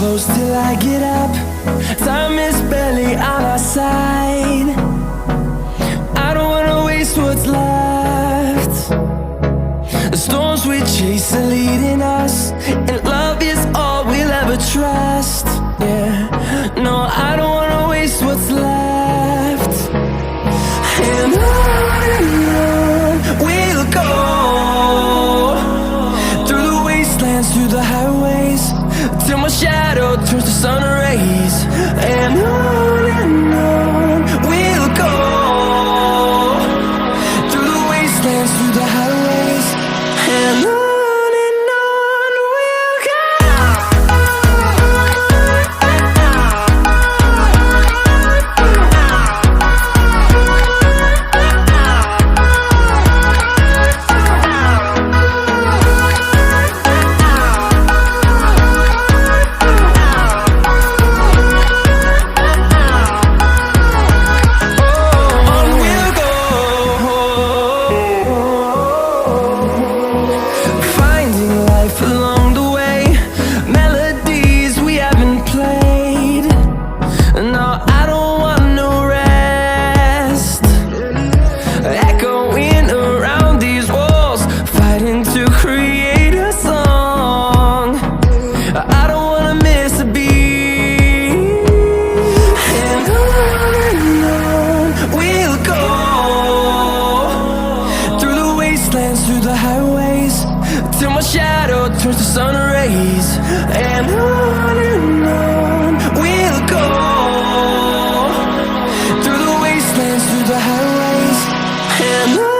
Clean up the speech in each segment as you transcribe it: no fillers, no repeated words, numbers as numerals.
close till I get up. Time is barely on our side. I don't wanna waste what's left. The storms we chase are leading us, and love is all we'll ever trust. Yeah, no, I don't wanna waste what's left. And on we'll go, through the wastelands, through the highways, till my shadow turns to sun rays. And on we'll go, through the wastelands, through the highways, and on. Through the highways, till my shadow turns to sun rays. And on we'll go, through the wastelands, through the highways, and on.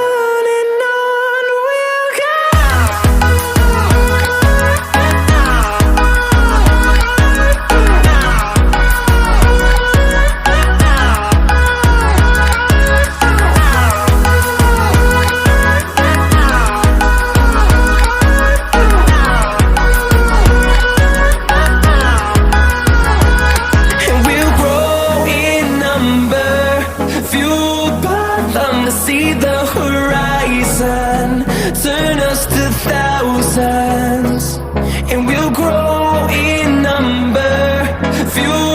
See the horizon turn us to thousands, and we'll grow in number, fuel